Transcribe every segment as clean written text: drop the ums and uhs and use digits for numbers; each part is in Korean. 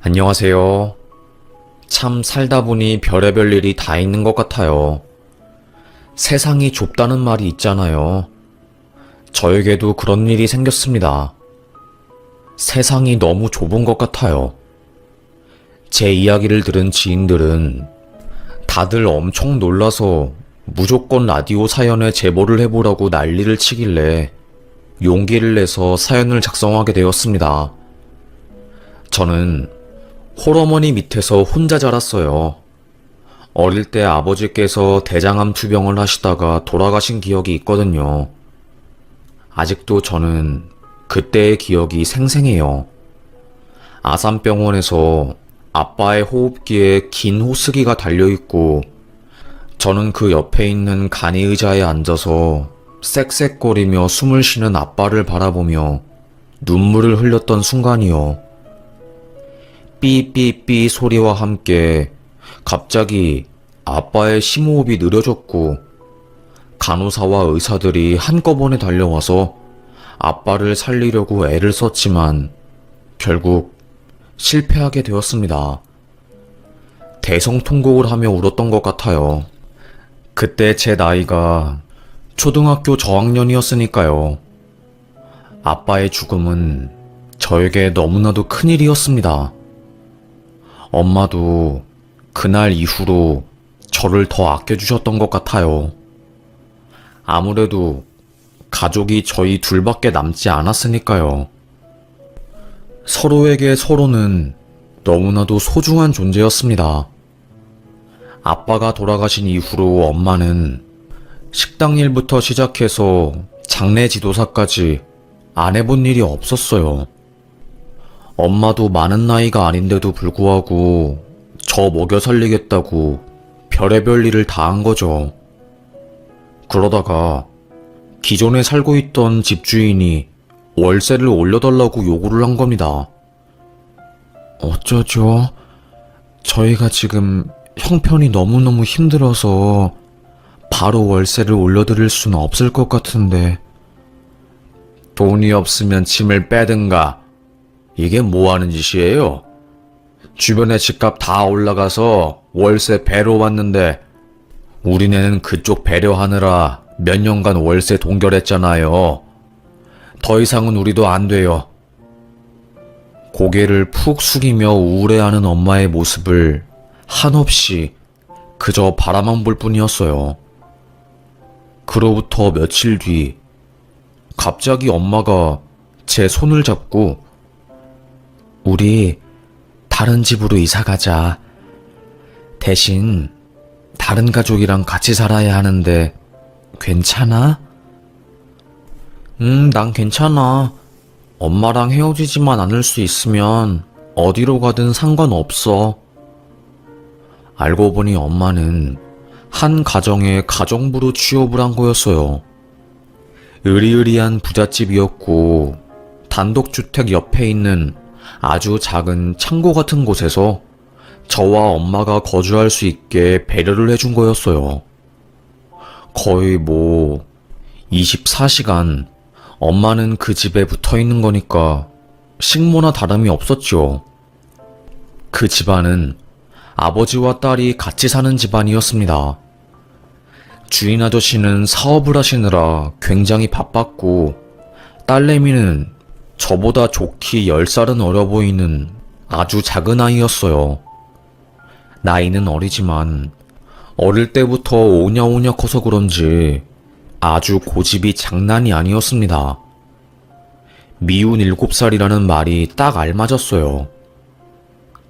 안녕하세요. 참 살다 보니 별의별 일이 다 있는 것 같아요. 세상이 좁다는 말이 있잖아요. 저에게도 그런 일이 생겼습니다. 세상이 너무 좁은 것 같아요. 제 이야기를 들은 지인들은 다들 엄청 놀라서 무조건 라디오 사연에 제보를 해보라고 난리를 치길래 용기를 내서 사연을 작성하게 되었습니다. 저는 홀어머니 밑에서 혼자 자랐어요. 어릴 때 아버지께서 대장암 투병을 하시다가 돌아가신 기억이 있거든요. 아직도 저는 그때의 기억이 생생해요. 아산병원에서 아빠의 호흡기에 긴 호스기가 달려있고 저는 그 옆에 있는 간이의자에 앉아서 쌕쌕거리며 숨을 쉬는 아빠를 바라보며 눈물을 흘렸던 순간이요. 삐삐삐 소리와 함께 갑자기 아빠의 심호흡이 느려졌고 간호사와 의사들이 한꺼번에 달려와서 아빠를 살리려고 애를 썼지만 결국 실패하게 되었습니다. 대성통곡을 하며 울었던 것 같아요. 그때 제 나이가 초등학교 저학년이었으니까요. 아빠의 죽음은 저에게 너무나도 큰일이었습니다. 엄마도 그날 이후로 저를 더 아껴주셨던 것 같아요. 아무래도 가족이 저희 둘밖에 남지 않았으니까요. 서로에게 서로는 너무나도 소중한 존재였습니다. 아빠가 돌아가신 이후로 엄마는 식당 일부터 시작해서 장례 지도사까지 안 해본 일이 없었어요. 엄마도 많은 나이가 아닌데도 불구하고 저 먹여 살리겠다고 별의별 일을 다 한 거죠. 그러다가 기존에 살고 있던 집주인이 월세를 올려달라고 요구를 한 겁니다. 어쩌죠? 저희가 지금 형편이 너무너무 힘들어서 바로 월세를 올려드릴 수는 없을 것 같은데. 돈이 없으면 짐을 빼든가. 이게 뭐 하는 짓이에요? 주변에 집값 다 올라가서 월세 배로 왔는데 우리네는 그쪽 배려하느라 몇 년간 월세 동결했잖아요. 더 이상은 우리도 안 돼요. 고개를 푹 숙이며 우울해하는 엄마의 모습을 한없이 그저 바라만 볼 뿐이었어요. 그로부터 며칠 뒤 갑자기 엄마가 제 손을 잡고 우리 다른 집으로 이사 가자. 대신 다른 가족이랑 같이 살아야 하는데 괜찮아? 난 괜찮아. 엄마랑 헤어지지만 않을 수 있으면 어디로 가든 상관없어. 알고 보니 엄마는 한 가정의 가정부로 취업을 한 거였어요. 으리으리한 부잣집이었고 단독주택 옆에 있는 아주 작은 창고 같은 곳에서 저와 엄마가 거주할 수 있게 배려를 해준 거였어요. 거의 24시간 엄마는 그 집에 붙어 있는 거니까 식모나 다름이 없었죠. 그 집안은 아버지와 딸이 같이 사는 집안이었습니다. 주인 아저씨는 사업을 하시느라 굉장히 바빴고 딸내미는 저보다 좋기 10살은 어려 보이는 아주 작은 아이였어요. 나이는 어리지만 어릴 때부터 오냐오냐 커서 그런지 아주 고집이 장난이 아니었습니다. 미운 7살이라는 말이 딱 알맞았어요.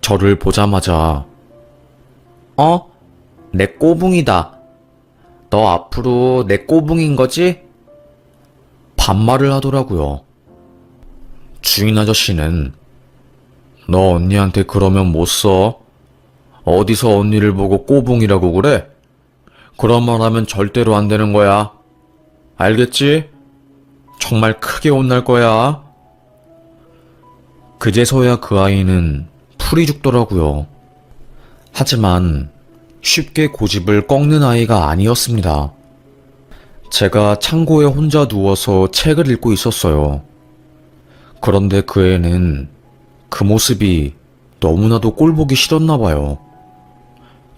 저를 보자마자 내 꼬붕이다. 너 앞으로 내 꼬붕인 거지? 반말을 하더라고요. 주인 아저씨는 너 언니한테 그러면 못 써. 어디서 언니를 보고 꼬붕이라고 그래? 그런 말 하면 절대로 안 되는 거야. 알겠지? 정말 크게 혼날 거야. 그제서야 그 아이는 풀이 죽더라고요. 하지만 쉽게 고집을 꺾는 아이가 아니었습니다. 제가 창고에 혼자 누워서 책을 읽고 있었어요. 그런데 그 애는 그 모습이 너무나도 꼴보기 싫었나 봐요.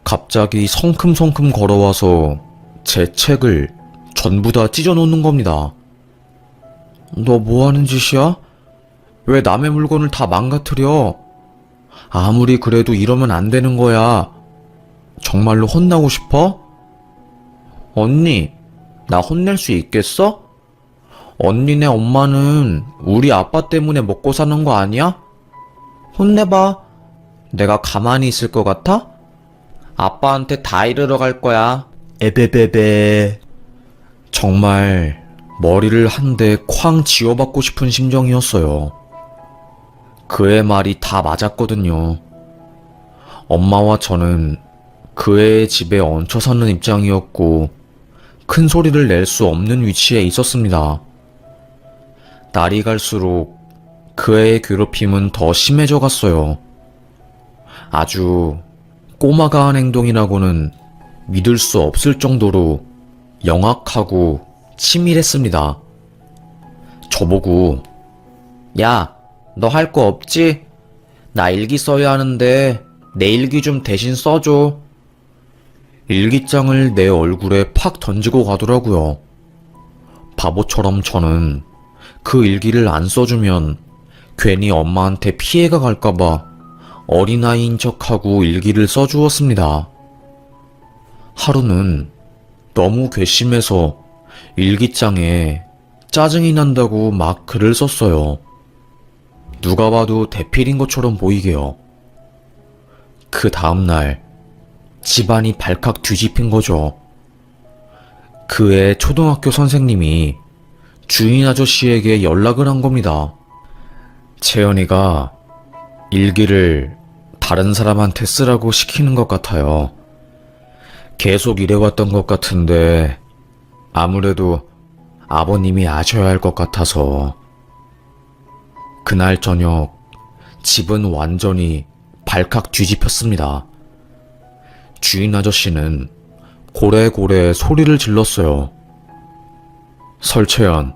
갑자기 성큼성큼 걸어와서 제 책을 전부 다 찢어놓는 겁니다. 너 뭐 하는 짓이야? 왜 남의 물건을 다 망가뜨려? 아무리 그래도 이러면 안 되는 거야. 정말로 혼나고 싶어? 언니, 나 혼낼 수 있겠어? 언니네 엄마는 우리 아빠 때문에 먹고 사는 거 아니야? 혼내봐. 내가 가만히 있을 것 같아? 아빠한테 다 이르러 갈 거야. 에베베베. 정말 머리를 한 대 쾅 쥐어박고 싶은 심정이었어요. 그의 말이 다 맞았거든요. 엄마와 저는 그 애의 집에 얹혀 사는 입장이었고 큰 소리를 낼 수 없는 위치에 있었습니다. 날이 갈수록 그 애의 괴롭힘은 더 심해져 갔어요. 아주 꼬마가 한 행동이라고는 믿을 수 없을 정도로 영악하고 치밀했습니다. 저보고 야, 너 할 거 없지? 나 일기 써야 하는데 내 일기 좀 대신 써줘. 일기장을 내 얼굴에 팍 던지고 가더라고요. 바보처럼 저는 그 일기를 안 써주면 괜히 엄마한테 피해가 갈까봐 어린아이인 척하고 일기를 써주었습니다. 하루는 너무 괘씸해서 일기장에 짜증이 난다고 막 글을 썼어요. 누가 봐도 대필인 것처럼 보이게요. 그 다음날 집안이 발칵 뒤집힌 거죠. 그 애 초등학교 선생님이 주인 아저씨에게 연락을 한 겁니다. 채연이가 일기를 다른 사람한테 쓰라고 시키는 것 같아요. 계속 이래왔던 것 같은데 아무래도 아버님이 아셔야 할 것 같아서. 그날 저녁 집은 완전히 발칵 뒤집혔습니다. 주인 아저씨는 고래고래 소리를 질렀어요. 설채연,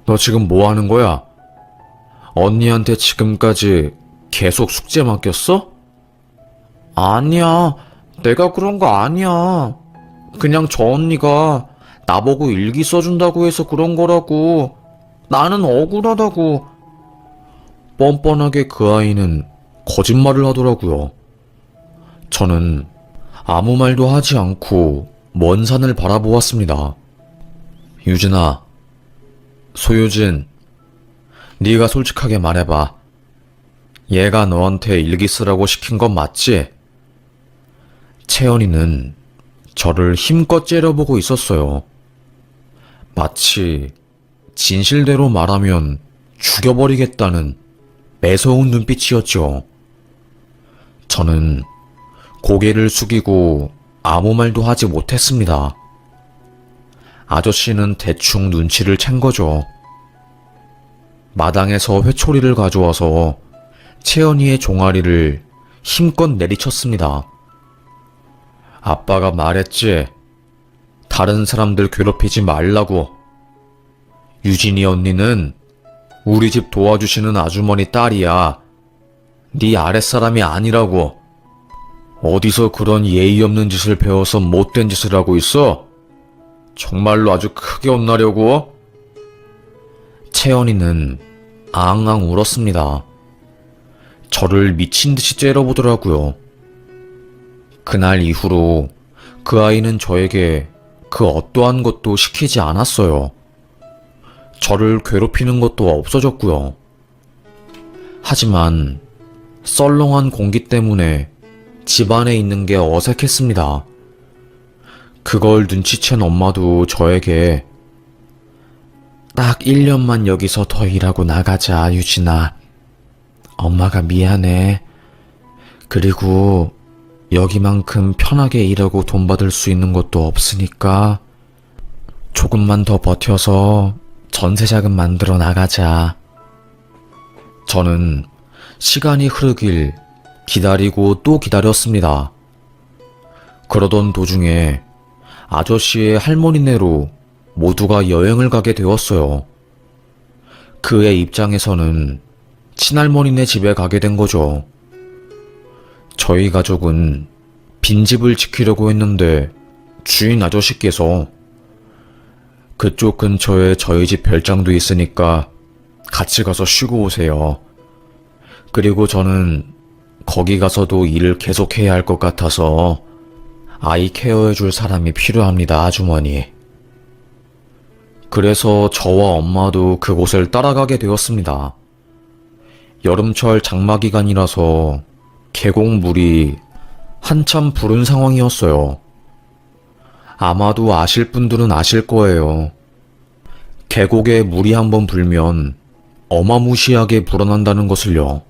너 지금 뭐 하는 거야? 언니한테 지금까지 계속 숙제 맡겼어? 아니야, 내가 그런 거 아니야. 그냥 저 언니가 나보고 일기 써준다고 해서 그런 거라고. 나는 억울하다고. 뻔뻔하게 그 아이는 거짓말을 하더라고요. 저는 아무 말도 하지 않고 먼 산을 바라보았습니다. 유진아, 소유진, 네가 솔직하게 말해봐. 얘가 너한테 일기 쓰라고 시킨 건 맞지? 채연이는 저를 힘껏 째려보고 있었어요. 마치 진실대로 말하면 죽여버리겠다는 매서운 눈빛이었죠. 저는 고개를 숙이고 아무 말도 하지 못했습니다. 아저씨는 대충 눈치를 챈 거죠. 마당에서 회초리를 가져와서 채연이의 종아리를 힘껏 내리쳤습니다. 아빠가 말했지. 다른 사람들 괴롭히지 말라고. 유진이 언니는 우리 집 도와주시는 아주머니 딸이야. 네 아랫사람이 아니라고. 어디서 그런 예의 없는 짓을 배워서 못된 짓을 하고 있어? 정말로 아주 크게 혼나려고? 채연이는 앙앙 울었습니다. 저를 미친 듯이 째려보더라고요. 그날 이후로 그 아이는 저에게 그 어떠한 것도 시키지 않았어요. 저를 괴롭히는 것도 없어졌고요. 하지만 썰렁한 공기 때문에 집안에 있는 게 어색했습니다. 그걸 눈치챈 엄마도 저에게 딱 1년만 여기서 더 일하고 나가자, 유진아. 엄마가 미안해. 그리고 여기만큼 편하게 일하고 돈 받을 수 있는 것도 없으니까 조금만 더 버텨서 전세자금 만들어 나가자. 저는 시간이 흐르길 기다리고 또 기다렸습니다. 그러던 도중에 아저씨의 할머니네로 모두가 여행을 가게 되었어요. 그의 입장에서는 친할머니네 집에 가게 된 거죠. 저희 가족은 빈집을 지키려고 했는데 주인 아저씨께서 그쪽 근처에 저희 집 별장도 있으니까 같이 가서 쉬고 오세요. 그리고 저는 거기 가서도 일을 계속해야 할 것 같아서 아이 케어해줄 사람이 필요합니다, 아주머니. 그래서 저와 엄마도 그곳을 따라가게 되었습니다. 여름철 장마 기간이라서 계곡물이 한참 부른 상황이었어요. 아마도 아실 분들은 아실 거예요. 계곡에 물이 한번 불면 어마무시하게 불어난다는 것을요.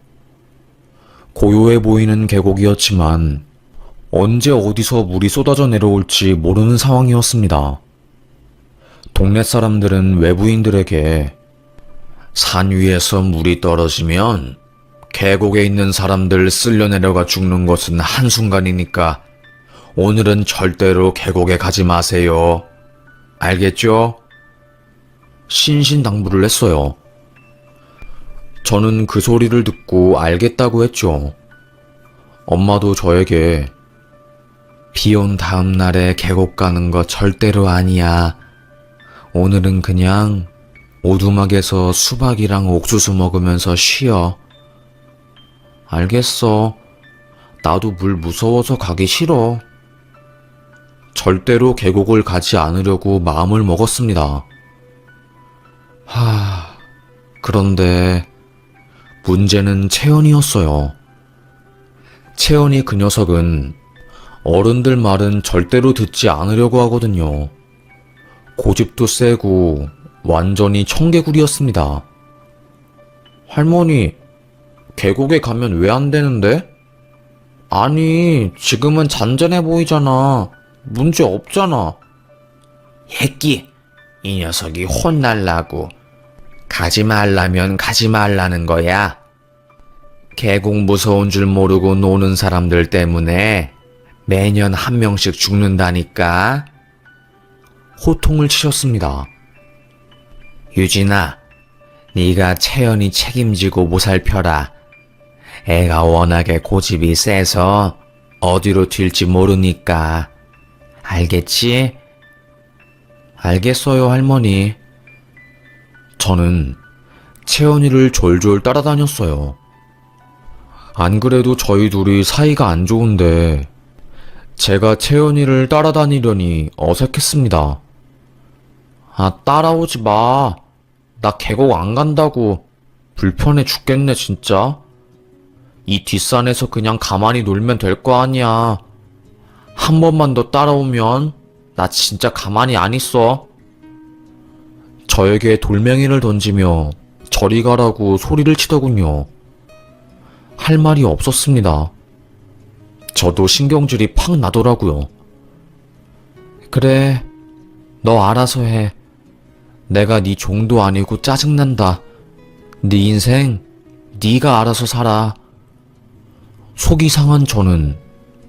고요해 보이는 계곡이었지만 언제 어디서 물이 쏟아져 내려올지 모르는 상황이었습니다. 동네 사람들은 외부인들에게 산 위에서 물이 떨어지면 계곡에 있는 사람들 쓸려 내려가 죽는 것은 한순간이니까 오늘은 절대로 계곡에 가지 마세요. 알겠죠? 신신당부를 했어요. 저는 그 소리를 듣고 알겠다고 했죠. 엄마도 저에게 비 온 다음 날에 계곡 가는 거 절대로 아니야. 오늘은 그냥 오두막에서 수박이랑 옥수수 먹으면서 쉬어. 알겠어. 나도 물 무서워서 가기 싫어. 절대로 계곡을 가지 않으려고 마음을 먹었습니다. 그런데 문제는 채연이었어요. 채연이 그 녀석은 어른들 말은 절대로 듣지 않으려고 하거든요. 고집도 세고 완전히 청개구리였습니다. 할머니, 계곡에 가면 왜 안 되는데? 아니, 지금은 잔잔해 보이잖아. 문제 없잖아. 새끼, 이 녀석이 혼날라고. 가지 말라면 가지 말라는 거야. 계곡 무서운 줄 모르고 노는 사람들 때문에 매년 한 명씩 죽는다니까. 호통을 치셨습니다. 유진아, 네가 채연이 책임지고 보살펴라. 애가 워낙에 고집이 세서 어디로 튈지 모르니까. 알겠지? 알겠어요, 할머니. 저는 채연이를 졸졸 따라다녔어요. 안 그래도 저희 둘이 사이가 안 좋은데 제가 채연이를 따라다니려니 어색했습니다. 따라오지 마. 나 계곡 안 간다고. 불편해 죽겠네, 진짜. 이 뒷산에서 그냥 가만히 놀면 될 거 아니야. 한 번만 더 따라오면 나 진짜 가만히 안 있어. 저에게 돌멩이를 던지며 저리 가라고 소리를 치더군요. 할 말이 없었습니다. 저도 신경질이 팍 나더라고요. 그래, 너 알아서 해. 내가 네 종도 아니고 짜증난다. 네 인생 네가 알아서 살아. 속이 상한 저는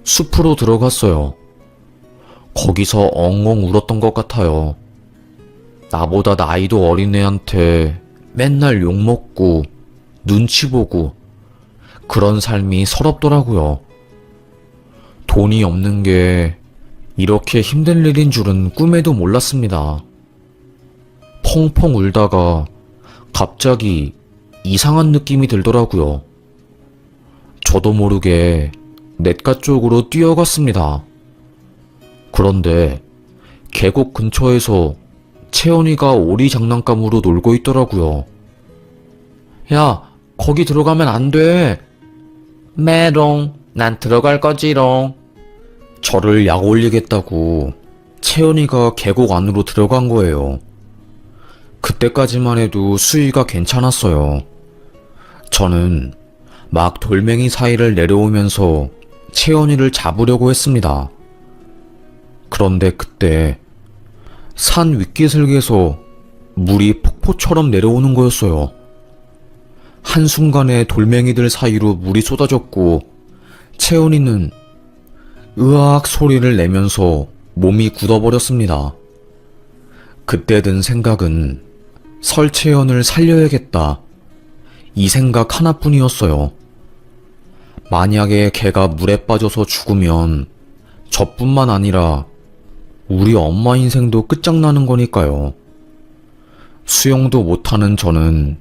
숲으로 들어갔어요. 거기서 엉엉 울었던 것 같아요. 나보다 나이도 어린 애한테 맨날 욕먹고 눈치 보고 그런 삶이 서럽더라고요. 돈이 없는 게 이렇게 힘든 일인 줄은 꿈에도 몰랐습니다. 펑펑 울다가 갑자기 이상한 느낌이 들더라고요. 저도 모르게 냇가 쪽으로 뛰어갔습니다. 그런데 계곡 근처에서 채연이가 오리 장난감으로 놀고 있더라고요. 야, 거기 들어가면 안 돼. 메롱, 난 들어갈 거지롱. 저를 약 올리겠다고 채연이가 계곡 안으로 들어간 거예요. 그때까지만 해도 수위가 괜찮았어요. 저는 막 돌멩이 사이를 내려오면서 채연이를 잡으려고 했습니다. 그런데 그때 산 윗기슭에서 물이 폭포처럼 내려오는 거였어요. 한순간에 돌멩이들 사이로 물이 쏟아졌고 채연이는 으악 소리를 내면서 몸이 굳어버렸습니다. 그때 든 생각은 설채연을 살려야겠다. 이 생각 하나뿐이었어요. 만약에 걔가 물에 빠져서 죽으면 저뿐만 아니라 우리 엄마 인생도 끝장나는 거니까요. 수영도 못하는 저는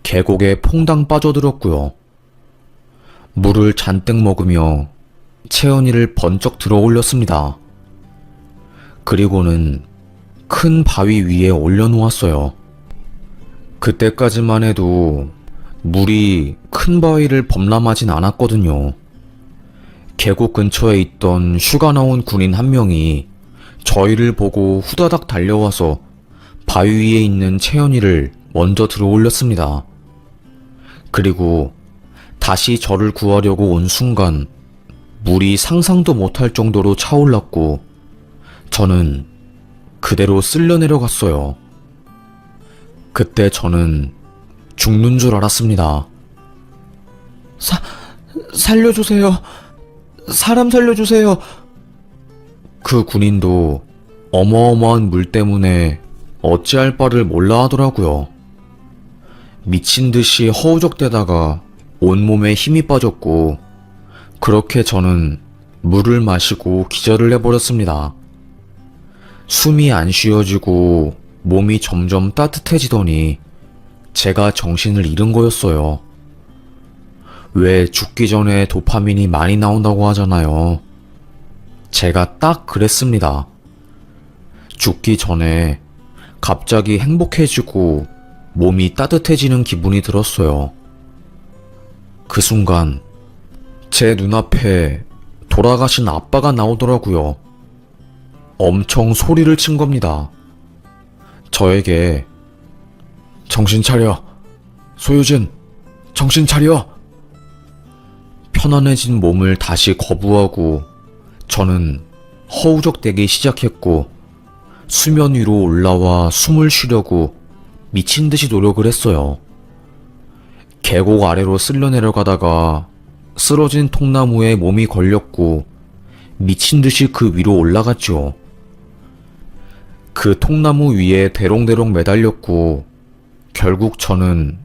계곡에 퐁당 빠져들었고요. 물을 잔뜩 먹으며 채연이를 번쩍 들어 올렸습니다. 그리고는 큰 바위 위에 올려놓았어요. 그때까지만 해도 물이 큰 바위를 범람하진 않았거든요. 계곡 근처에 있던 휴가 나온 군인 한 명이 저희를 보고 후다닥 달려와서 바위 위에 있는 채연이를 먼저 들어 올렸습니다. 그리고 다시 저를 구하려고 온 순간 물이 상상도 못할 정도로 차올랐고 저는 그대로 쓸려 내려갔어요. 그때 저는 죽는 줄 알았습니다. 살려주세요. 사람 살려주세요. 그 군인도 어마어마한 물 때문에 어찌할 바를 몰라 하더라고요. 미친 듯이 허우적대다가 온몸에 힘이 빠졌고 그렇게 저는 물을 마시고 기절을 해버렸습니다. 숨이 안 쉬어지고 몸이 점점 따뜻해지더니 제가 정신을 잃은 거였어요. 왜 죽기 전에 도파민이 많이 나온다고 하잖아요. 제가 딱 그랬습니다. 죽기 전에 갑자기 행복해지고 몸이 따뜻해지는 기분이 들었어요. 그 순간 제 눈앞에 돌아가신 아빠가 나오더라고요. 엄청 소리를 친 겁니다. 저에게 정신 차려. 소유진, 정신 차려. 편안해진 몸을 다시 거부하고 저는 허우적대기 시작했고 수면 위로 올라와 숨을 쉬려고 미친 듯이 노력을 했어요. 계곡 아래로 쓸려 내려가다가 쓰러진 통나무에 몸이 걸렸고 미친 듯이 그 위로 올라갔죠. 그 통나무 위에 대롱대롱 매달렸고 결국 저는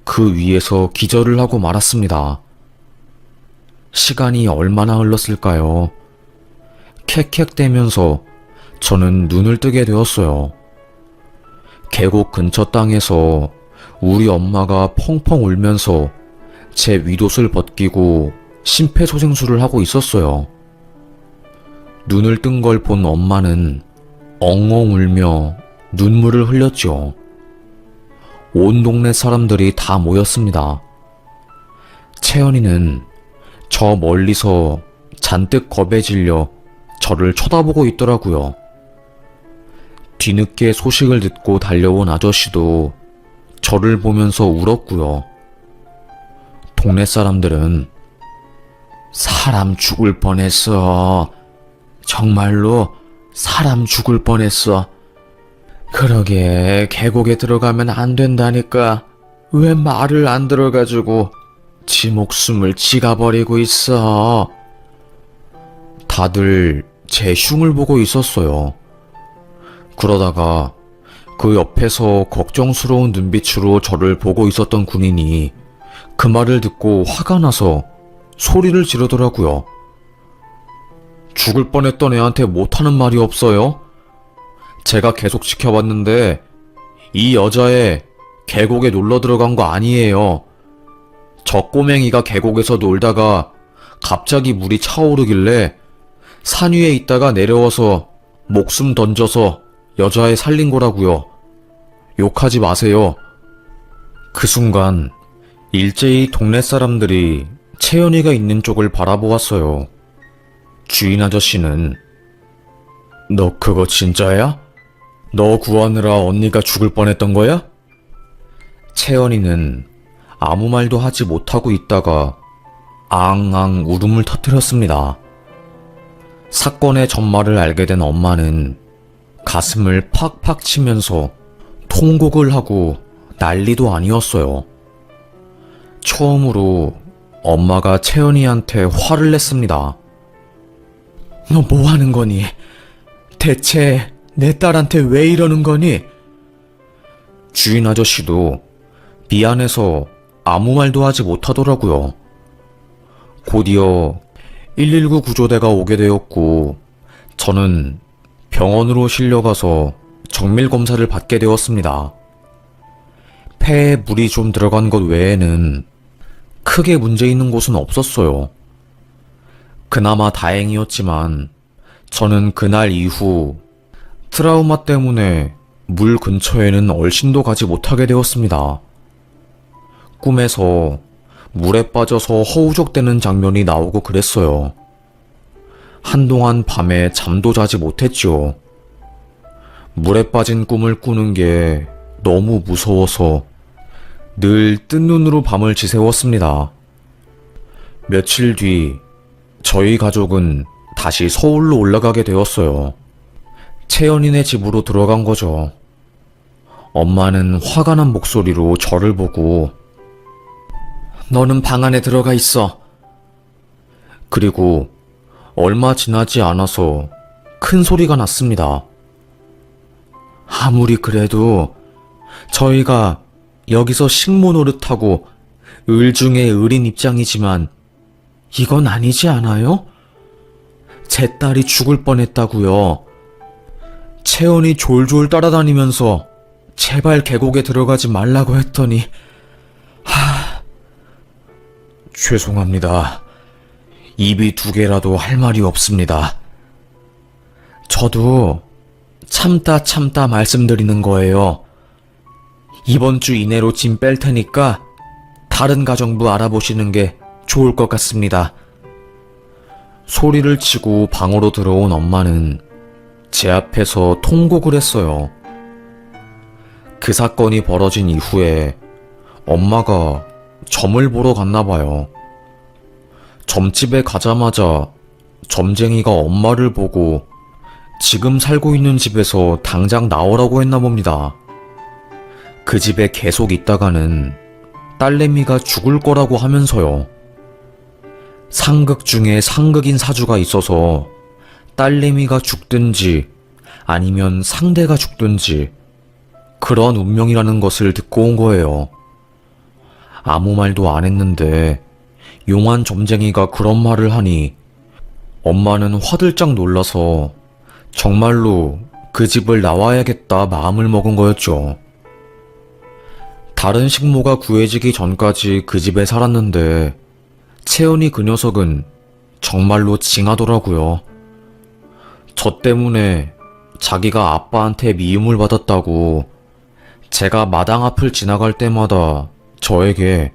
그 위에서 기절을 하고 말았습니다. 시간이 얼마나 흘렀을까요? 캑캑대면서 저는 눈을 뜨게 되었어요. 계곡 근처 땅에서 우리 엄마가 펑펑 울면서 제 윗옷을 벗기고 심폐소생술을 하고 있었어요. 눈을 뜬 걸 본 엄마는 엉엉 울며 눈물을 흘렸죠. 온 동네 사람들이 다 모였습니다. 채연이는 저 멀리서 잔뜩 겁에 질려 저를 쳐다보고 있더라고요. 뒤늦게 소식을 듣고 달려온 아저씨도 저를 보면서 울었고요. 동네 사람들은 사람 죽을 뻔했어. 정말로 사람 죽을 뻔했어. 그러게 계곡에 들어가면 안 된다니까. 왜 말을 안 들어가지고 지 목숨을 지가 버리고 있어. 다들 제 흉을 보고 있었어요. 그러다가 그 옆에서 걱정스러운 눈빛으로 저를 보고 있었던 군인이 그 말을 듣고 화가 나서 소리를 지르더라고요. 죽을 뻔했던 애한테 못하는 말이 없어요? 제가 계속 지켜봤는데 이 여자애 계곡에 놀러 들어간 거 아니에요. 저 꼬맹이가 계곡에서 놀다가 갑자기 물이 차오르길래 산 위에 있다가 내려와서 목숨 던져서 여자애 살린 거라고요. 욕하지 마세요. 그 순간 일제히 동네 사람들이 채연이가 있는 쪽을 바라보았어요. 주인 아저씨는 너 그거 진짜야? 너 구하느라 언니가 죽을 뻔했던 거야? 채연이는 아무 말도 하지 못하고 있다가 앙앙 울음을 터뜨렸습니다. 사건의 전말을 알게 된 엄마는 가슴을 팍팍 치면서 통곡을 하고 난리도 아니었어요. 처음으로 엄마가 채연이한테 화를 냈습니다. 너 뭐 하는 거니? 대체 내 딸한테 왜 이러는 거니? 주인 아저씨도 미안해서 아무 말도 하지 못하더라고요. 곧이어 119 구조대가 오게 되었고, 저는 병원으로 실려가서 정밀 검사를 받게 되었습니다. 폐에 물이 좀 들어간 것 외에는 크게 문제 있는 곳은 없었어요. 그나마 다행이었지만 저는 그날 이후 트라우마 때문에 물 근처에는 얼씬도 가지 못하게 되었습니다. 꿈에서 물에 빠져서 허우적대는 장면이 나오고 그랬어요. 한동안 밤에 잠도 자지 못했죠. 물에 빠진 꿈을 꾸는 게 너무 무서워서 늘 뜬 눈으로 밤을 지새웠습니다. 며칠 뒤 저희 가족은 다시 서울로 올라가게 되었어요. 채연이네 집으로 들어간 거죠. 엄마는 화가 난 목소리로 저를 보고 너는 방 안에 들어가 있어. 그리고 얼마 지나지 않아서 큰 소리가 났습니다. 아무리 그래도 저희가 여기서 식모 노릇하고 을 중에 을인 입장이지만 이건 아니지 않아요? 제 딸이 죽을 뻔했다고요. 채연이 졸졸 따라다니면서 제발 계곡에 들어가지 말라고 했더니 죄송합니다. 입이 두 개라도 할 말이 없습니다. 저도 참다 말씀드리는 거예요. 이번 주 이내로 짐 뺄 테니까 다른 가정부 알아보시는 게 좋을 것 같습니다. 소리를 치고 방으로 들어온 엄마는 제 앞에서 통곡을 했어요. 그 사건이 벌어진 이후에 엄마가 점을 보러 갔나 봐요. 점집에 가자마자 점쟁이가 엄마를 보고 지금 살고 있는 집에서 당장 나오라고 했나 봅니다. 그 집에 계속 있다가는 딸내미가 죽을 거라고 하면서요. 상극 중에 상극인 사주가 있어서 딸내미가 죽든지 아니면 상대가 죽든지 그런 운명이라는 것을 듣고 온 거예요. 아무 말도 안 했는데 용한 점쟁이가 그런 말을 하니 엄마는 화들짝 놀라서 정말로 그 집을 나와야겠다 마음을 먹은 거였죠. 다른 식모가 구해지기 전까지 그 집에 살았는데 채연이 그 녀석은 정말로 징하더라고요. 저 때문에 자기가 아빠한테 미움을 받았다고 제가 마당 앞을 지나갈 때마다 저에게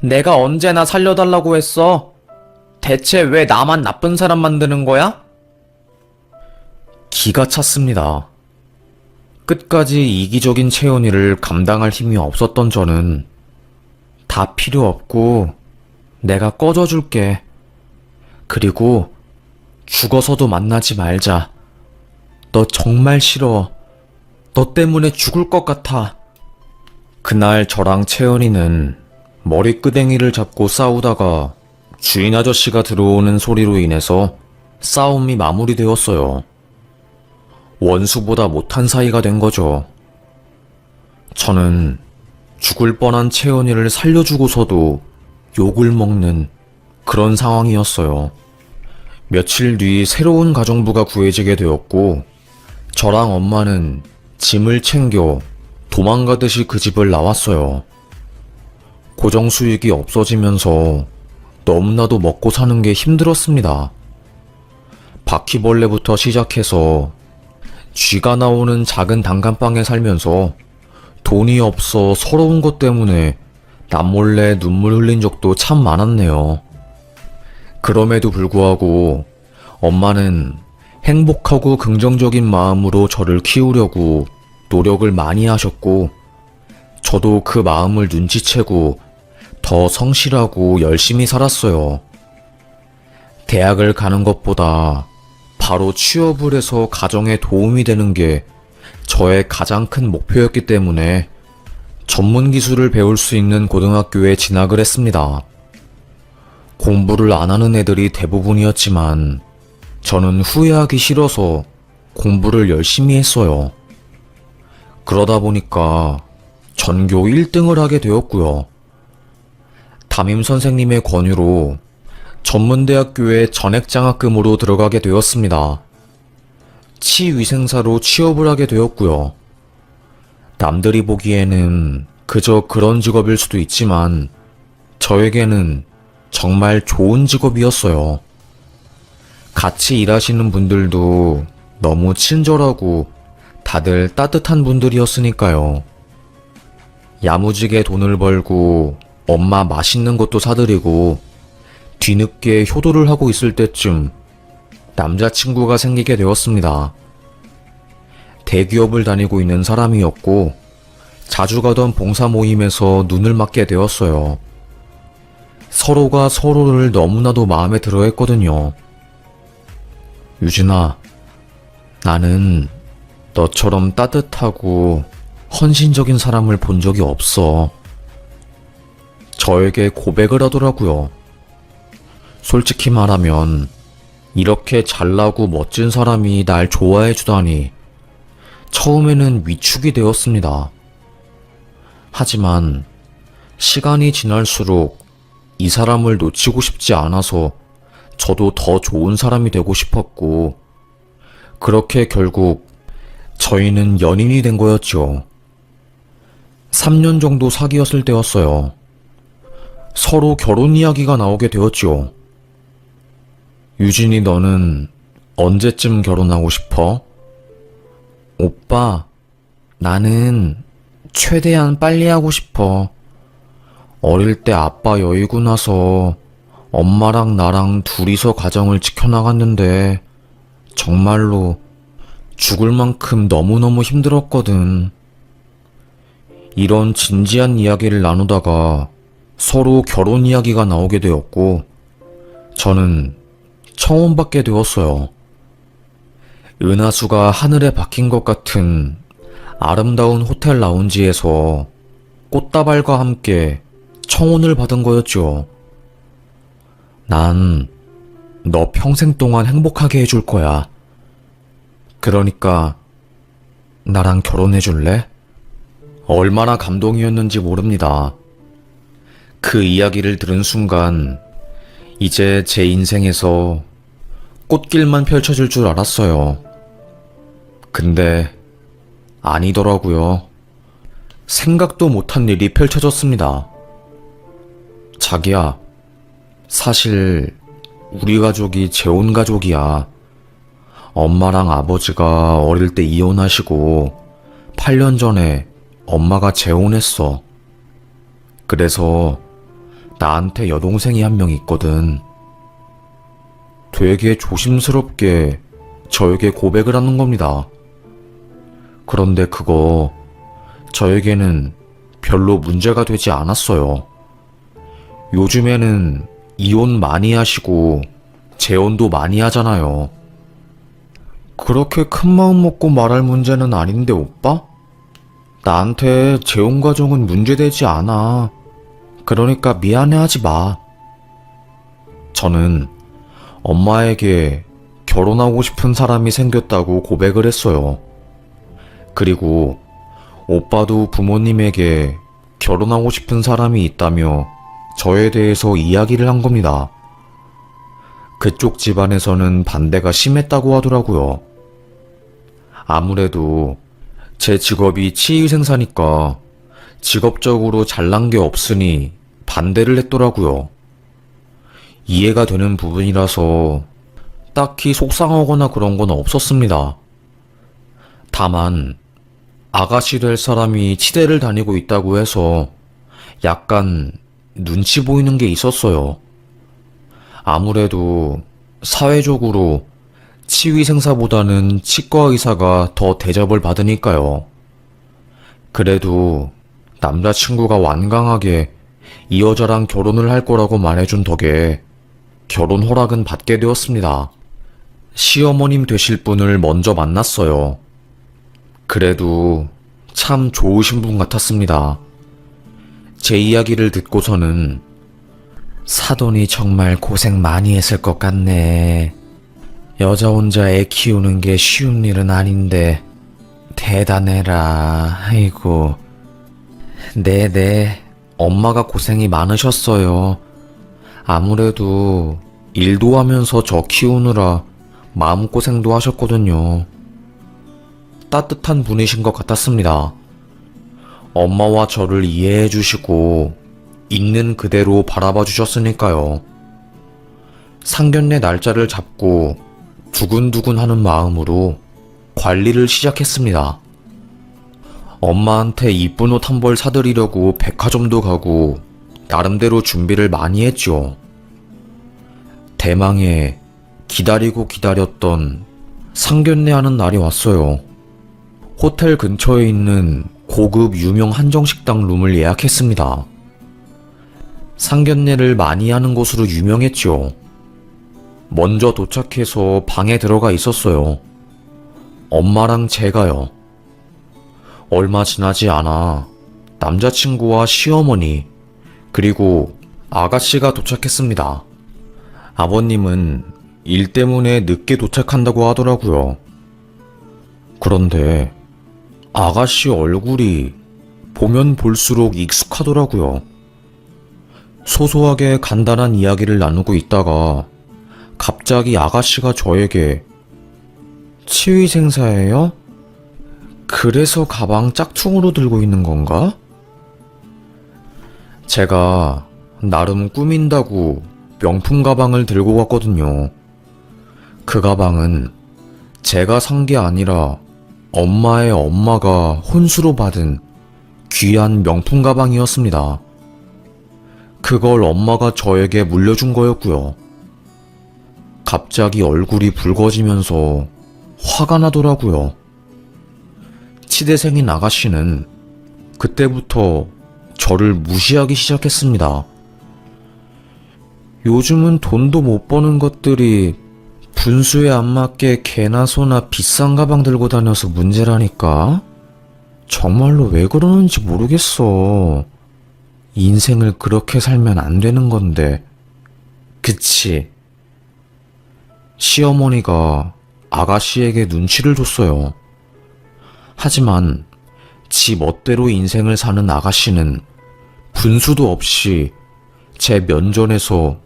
내가 언제나 살려달라고 했어? 대체 왜 나만 나쁜 사람 만드는 거야? 기가 찼습니다. 끝까지 이기적인 채연이를 감당할 힘이 없었던 저는 다 필요 없고 내가 꺼져줄게. 그리고 죽어서도 만나지 말자. 너 정말 싫어. 너 때문에 죽을 것 같아. 그날 저랑 채연이는 머리끄댕이를 잡고 싸우다가 주인 아저씨가 들어오는 소리로 인해서 싸움이 마무리되었어요. 원수보다 못한 사이가 된 거죠. 저는 죽을 뻔한 채연이를 살려주고서도 욕을 먹는 그런 상황이었어요. 며칠 뒤 새로운 가정부가 구해지게 되었고 저랑 엄마는 짐을 챙겨 도망가듯이 그 집을 나왔어요. 고정 수익이 없어지면서 너무나도 먹고 사는 게 힘들었습니다. 바퀴벌레부터 시작해서 쥐가 나오는 작은 단칸방에 살면서 돈이 없어 서러운 것 때문에 남몰래 눈물 흘린 적도 참 많았네요. 그럼에도 불구하고 엄마는 행복하고 긍정적인 마음으로 저를 키우려고 노력을 많이 하셨고 저도 그 마음을 눈치채고 더 성실하고 열심히 살았어요. 대학을 가는 것보다 바로 취업을 해서 가정에 도움이 되는 게 저의 가장 큰 목표였기 때문에 전문 기술을 배울 수 있는 고등학교에 진학을 했습니다. 공부를 안 하는 애들이 대부분이었지만 저는 후회하기 싫어서 공부를 열심히 했어요. 그러다 보니까 전교 1등을 하게 되었고요. 담임 선생님의 권유로 전문대학교에 전액장학금으로 들어가게 되었습니다. 치위생사로 취업을 하게 되었고요. 남들이 보기에는 그저 그런 직업일 수도 있지만 저에게는 정말 좋은 직업이었어요. 같이 일하시는 분들도 너무 친절하고 다들 따뜻한 분들이었으니까요. 야무지게 돈을 벌고 엄마 맛있는 것도 사드리고 뒤늦게 효도를 하고 있을 때쯤 남자친구가 생기게 되었습니다. 대기업을 다니고 있는 사람이었고 자주 가던 봉사 모임에서 눈을 맞게 되었어요. 서로가 서로를 너무나도 마음에 들어 했거든요. 유진아, 나는 너처럼 따뜻하고 헌신적인 사람을 본 적이 없어. 저에게 고백을 하더라고요. 솔직히 말하면 이렇게 잘나고 멋진 사람이 날 좋아해 주다니 처음에는 위축이 되었습니다. 하지만 시간이 지날수록 이 사람을 놓치고 싶지 않아서 저도 더 좋은 사람이 되고 싶었고 그렇게 결국 저희는 연인이 된 거였죠. 3년 정도 사귀었을 때였어요. 서로 결혼 이야기가 나오게 되었죠. 유진이 너는 언제쯤 결혼하고 싶어? 오빠, 나는 최대한 빨리 하고 싶어. 어릴 때 아빠 여의고 나서 엄마랑 나랑 둘이서 가정을 지켜나갔는데 정말로 죽을 만큼 너무너무 힘들었거든. 이런 진지한 이야기를 나누다가 서로 결혼 이야기가 나오게 되었고 저는 청혼받게 되었어요. 은하수가 하늘에 박힌 것 같은 아름다운 호텔 라운지에서 꽃다발과 함께 청혼을 받은 거였죠. 난 너 평생 동안 행복하게 해줄 거야. 그러니까 나랑 결혼해 줄래? 얼마나 감동이었는지 모릅니다. 그 이야기를 들은 순간 이제 제 인생에서 꽃길만 펼쳐질 줄 알았어요. 근데 아니더라고요. 생각도 못한 일이 펼쳐졌습니다. 자기야, 사실 우리 가족이 재혼 가족이야. 엄마랑 아버지가 어릴 때 이혼하시고 8년 전에 엄마가 재혼했어. 그래서 나한테 여동생이 한 명 있거든. 되게 조심스럽게 저에게 고백을 하는 겁니다. 그런데 그거 저에게는 별로 문제가 되지 않았어요. 요즘에는 이혼 많이 하시고 재혼도 많이 하잖아요. 그렇게 큰 마음 먹고 말할 문제는 아닌데 오빠? 나한테 재혼 과정은 문제되지 않아. 그러니까 미안해하지 마. 저는 엄마에게 결혼하고 싶은 사람이 생겼다고 고백을 했어요. 그리고 오빠도 부모님에게 결혼하고 싶은 사람이 있다며 저에 대해서 이야기를 한 겁니다. 그쪽 집안에서는 반대가 심했다고 하더라고요. 아무래도 제 직업이 치위생사니까 직업적으로 잘난 게 없으니 반대를 했더라고요. 이해가 되는 부분이라서 딱히 속상하거나 그런 건 없었습니다. 다만 아가씨 될 사람이 치대를 다니고 있다고 해서 약간 눈치 보이는 게 있었어요. 아무래도 사회적으로 치위생사보다는 치과의사가 더 대접을 받으니까요. 그래도 남자친구가 완강하게 이 여자랑 결혼을 할 거라고 말해준 덕에 결혼 허락은 받게 되었습니다. 시어머님 되실 분을 먼저 만났어요. 그래도 참 좋으신 분 같았습니다. 제 이야기를 듣고서는 사돈이 정말 고생 많이 했을 것 같네. 여자 혼자 애 키우는 게 쉬운 일은 아닌데 대단해라. 아이고. 네네. 엄마가 고생이 많으셨어요. 아무래도 일도 하면서 저 키우느라 마음고생도 하셨거든요. 따뜻한 분이신 것 같았습니다. 엄마와 저를 이해해 주시고 있는 그대로 바라봐 주셨으니까요. 상견례 날짜를 잡고 두근두근 하는 마음으로 관리를 시작했습니다. 엄마한테 이쁜 옷 한 벌 사드리려고 백화점도 가고 나름대로 준비를 많이 했죠. 대망의 기다리고 기다렸던 상견례 하는 날이 왔어요. 호텔 근처에 있는 고급 유명 한정식당 룸을 예약했습니다. 상견례를 많이 하는 곳으로 유명했죠. 먼저 도착해서 방에 들어가 있었어요. 엄마랑 제가요. 얼마 지나지 않아 남자친구와 시어머니 그리고 아가씨가 도착했습니다. 아버님은 일 때문에 늦게 도착한다고 하더라고요. 그런데 아가씨 얼굴이 보면 볼수록 익숙하더라고요. 소소하게 간단한 이야기를 나누고 있다가 갑자기 아가씨가 저에게 치위생사예요? 그래서 가방 짝퉁으로 들고 있는 건가? 제가 나름 꾸민다고 명품 가방을 들고 갔거든요. 그 가방은 제가 산 게 아니라 엄마의 엄마가 혼수로 받은 귀한 명품 가방이었습니다. 그걸 엄마가 저에게 물려준 거였고요. 갑자기 얼굴이 붉어지면서 화가 나더라고요. 치대생인 아가씨는 그때부터 저를 무시하기 시작했습니다. 요즘은 돈도 못 버는 것들이 분수에 안 맞게 개나 소나 비싼 가방 들고 다녀서 문제라니까? 정말로 왜 그러는지 모르겠어. 인생을 그렇게 살면 안 되는 건데. 그치? 시어머니가 아가씨에게 눈치를 줬어요. 하지만 지 멋대로 인생을 사는 아가씨는 분수도 없이 제 면전에서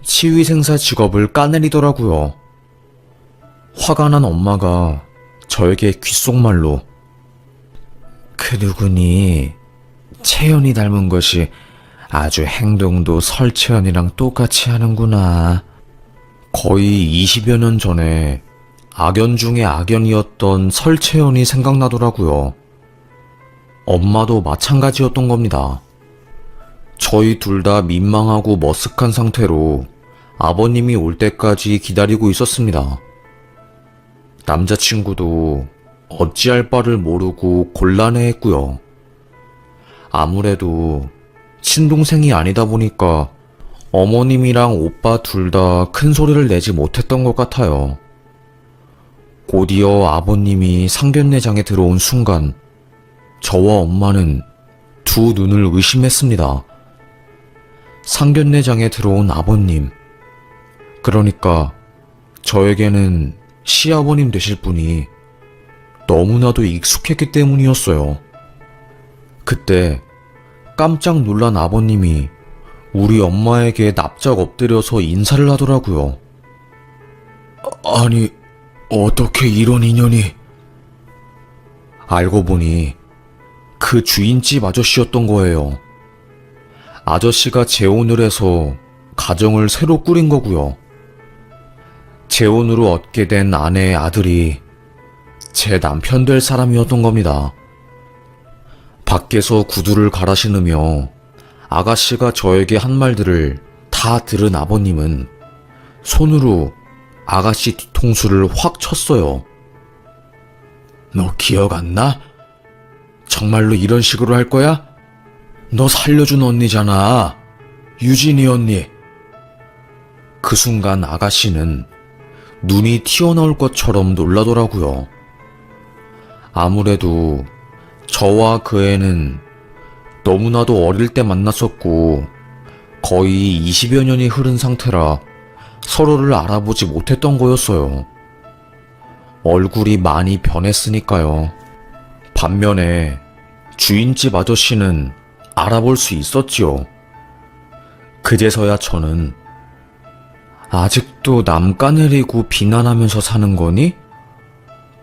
치위생사 직업을 까내리더라고요. 화가 난 엄마가 저에게 귓속말로 그 누구니 채연이 닮은 것이 아주 행동도 설채연이랑 똑같이 하는구나. 거의 20여 년 전에 악연 중에 악연이었던 설채연이 생각나더라고요. 엄마도 마찬가지였던 겁니다. 저희 둘 다 민망하고 머쓱한 상태로 아버님이 올 때까지 기다리고 있었습니다. 남자친구도 어찌할 바를 모르고 곤란해했고요. 아무래도 친동생이 아니다 보니까 어머님이랑 오빠 둘 다 큰 소리를 내지 못했던 것 같아요. 곧이어 아버님이 상견례장에 들어온 순간 저와 엄마는 두 눈을 의심했습니다. 상견례장에 들어온 아버님, 그러니까 저에게는 시아버님 되실 분이 너무나도 익숙했기 때문이었어요. 그때 깜짝 놀란 아버님이 우리 엄마에게 납작 엎드려서 인사를 하더라고요. 아니, 어떻게 이런 인연이... 알고 보니 그 주인집 아저씨였던 거예요. 아저씨가 재혼을 해서 가정을 새로 꾸린 거고요. 재혼으로 얻게 된 아내의 아들이 제 남편 될 사람이었던 겁니다. 밖에서 구두를 갈아 신으며 아가씨가 저에게 한 말들을 다 들은 아버님은 손으로 아가씨 뒤통수를 확 쳤어요. 너 기억 안 나? 정말로 이런 식으로 할 거야? 너 살려준 언니잖아. 유진이 언니. 그 순간 아가씨는 눈이 튀어나올 것처럼 놀라더라고요. 아무래도 저와 그 애는 너무나도 어릴 때 만났었고 거의 20여 년이 흐른 상태라 서로를 알아보지 못했던 거였어요. 얼굴이 많이 변했으니까요. 반면에 주인집 아저씨는 알아볼 수 있었지요. 그제서야 저는 아직도 남 까내리고 비난하면서 사는 거니?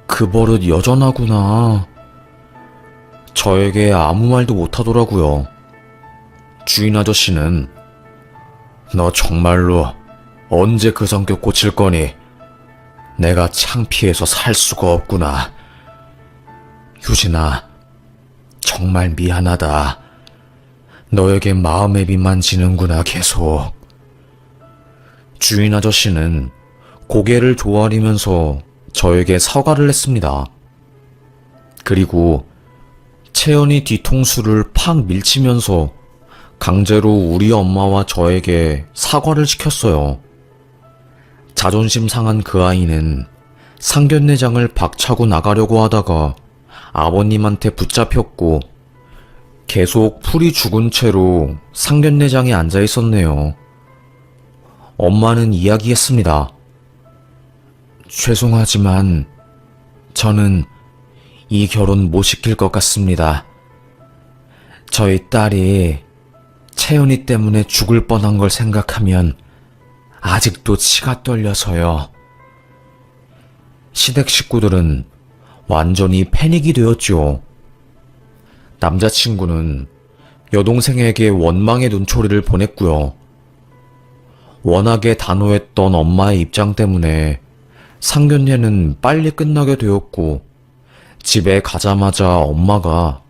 그 버릇 여전하구나. 저에게 아무 말도 못하더라고요. 주인 아저씨는 너 정말로 언제 그 성격 고칠 거니? 내가 창피해서 살 수가 없구나. 유진아, 정말 미안하다. 너에게 마음의 빚만 지는구나 계속. 주인 아저씨는 고개를 조아리면서 저에게 사과를 했습니다. 그리고 채연이 뒤통수를 팍 밀치면서 강제로 우리 엄마와 저에게 사과를 시켰어요. 자존심 상한 그 아이는 상견례장을 박차고 나가려고 하다가 아버님한테 붙잡혔고 계속 풀이 죽은 채로 상견례장에 앉아 있었네요. 엄마는 이야기했습니다. 죄송하지만 저는 이 결혼 못 시킬 것 같습니다. 저희 딸이 채연이 때문에 죽을 뻔한 걸 생각하면 아직도 치가 떨려서요. 시댁 식구들은 완전히 패닉이 되었죠. 남자친구는 여동생에게 원망의 눈초리를 보냈고요. 워낙에 단호했던 엄마의 입장 때문에 상견례는 빨리 끝나게 되었고 집에 가자마자 엄마가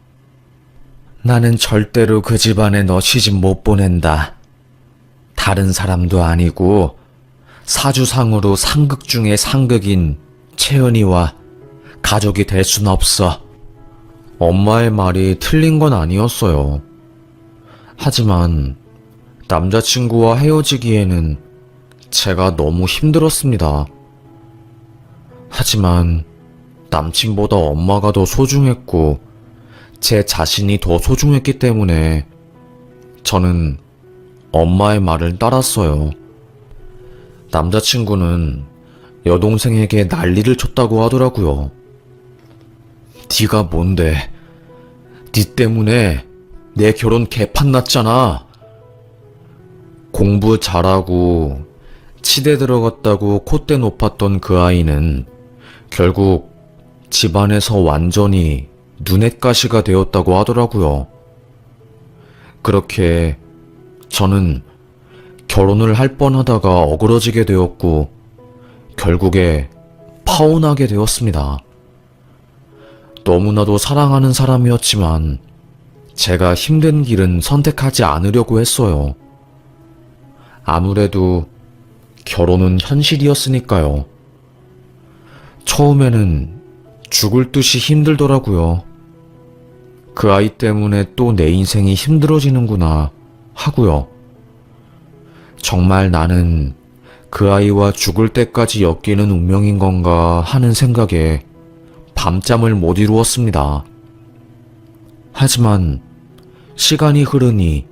나는 절대로 그 집안에 너 시집 못 보낸다. 다른 사람도 아니고 사주상으로 상극 중에 상극인 채연이와 가족이 될 순 없어. 엄마의 말이 틀린 건 아니었어요. 하지만 남자친구와 헤어지기에는 제가 너무 힘들었습니다. 하지만 남친보다 엄마가 더 소중했고 제 자신이 더 소중했기 때문에 저는 엄마의 말을 따랐어요. 남자친구는 여동생에게 난리를 쳤다고 하더라고요. 네가 뭔데? 네 때문에 내 결혼 개판 났잖아. 공부 잘하고 치대 들어갔다고 콧대 높았던 그 아이는 결국 집안에서 완전히 눈엣가시가 되었다고 하더라고요. 그렇게 저는 결혼을 할 뻔하다가 어그러지게 되었고 결국에 파혼하게 되었습니다. 너무나도 사랑하는 사람이었지만 제가 힘든 길은 선택하지 않으려고 했어요. 아무래도 결혼은 현실이었으니까요. 처음에는 죽을 듯이 힘들더라고요. 그 아이 때문에 또 내 인생이 힘들어지는구나 하고요. 정말 나는 그 아이와 죽을 때까지 엮이는 운명인 건가 하는 생각에 밤잠을 못 이루었습니다. 하지만 시간이 흐르니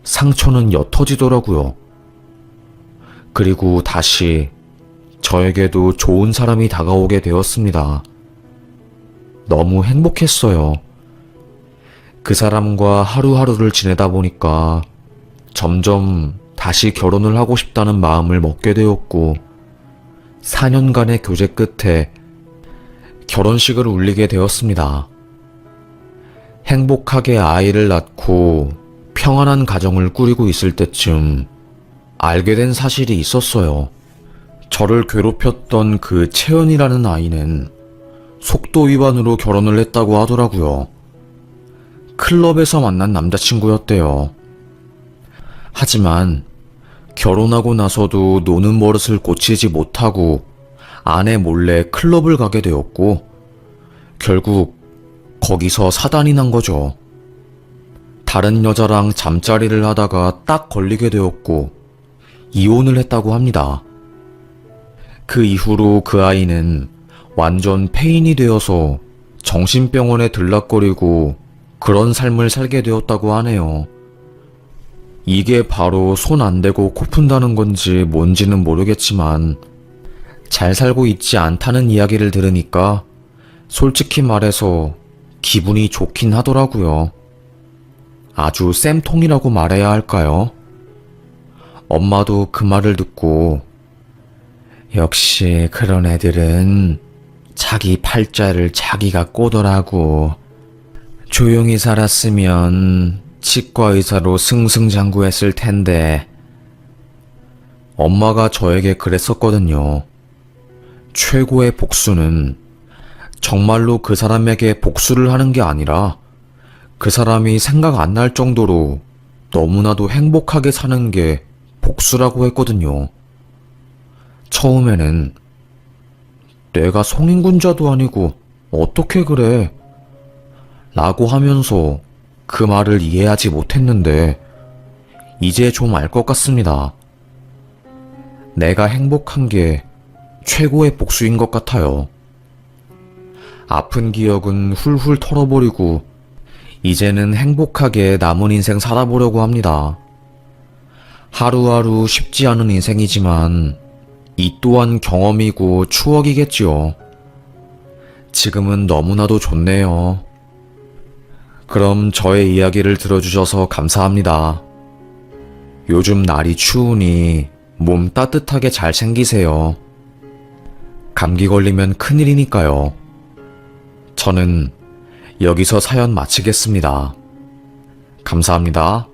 상처는 옅어지더라고요. 그리고 다시 저에게도 좋은 사람이 다가오게 되었습니다. 너무 행복했어요. 그 사람과 하루하루를 지내다 보니까 점점 다시 결혼을 하고 싶다는 마음을 먹게 되었고 4년간의 교제 끝에 결혼식을 올리게 되었습니다. 행복하게 아이를 낳고 평안한 가정을 꾸리고 있을 때쯤 알게 된 사실이 있었어요. 저를 괴롭혔던 그 채연이라는 아이는 속도 위반으로 결혼을 했다고 하더라고요. 클럽에서 만난 남자친구였대요. 하지만 결혼하고 나서도 노는 버릇을 고치지 못하고 아내 몰래 클럽을 가게 되었고 결국 거기서 사단이 난 거죠. 다른 여자랑 잠자리를 하다가 딱 걸리게 되었고 이혼을 했다고 합니다. 그 이후로 그 아이는 완전 폐인이 되어서 정신병원에 들락거리고 그런 삶을 살게 되었다고 하네요. 이게 바로 손 안 대고 코 푼다는 건지 뭔지는 모르겠지만 잘 살고 있지 않다는 이야기를 들으니까 솔직히 말해서 기분이 좋긴 하더라고요. 아주 쌤통이라고 말해야 할까요? 엄마도 그 말을 듣고 역시 그런 애들은 자기 팔자를 자기가 꼬더라고. 조용히 살았으면 치과 의사로 승승장구했을 텐데. 엄마가 저에게 그랬었거든요. 최고의 복수는 정말로 그 사람에게 복수를 하는 게 아니라 그 사람이 생각 안 날 정도로 너무나도 행복하게 사는 게 복수라고 했거든요. 처음에는 내가 성인군자도 아니고 어떻게 그래? 라고 하면서 그 말을 이해하지 못했는데 이제 좀 알 것 같습니다. 내가 행복한 게 최고의 복수인 것 같아요. 아픈 기억은 훌훌 털어버리고 이제는 행복하게 남은 인생 살아보려고 합니다. 하루하루 쉽지 않은 인생이지만 이 또한 경험이고 추억이겠지요. 지금은 너무나도 좋네요. 그럼 저의 이야기를 들어주셔서 감사합니다. 요즘 날이 추우니 몸 따뜻하게 잘 챙기세요. 감기 걸리면 큰일이니까요. 저는 여기서 사연 마치겠습니다. 감사합니다.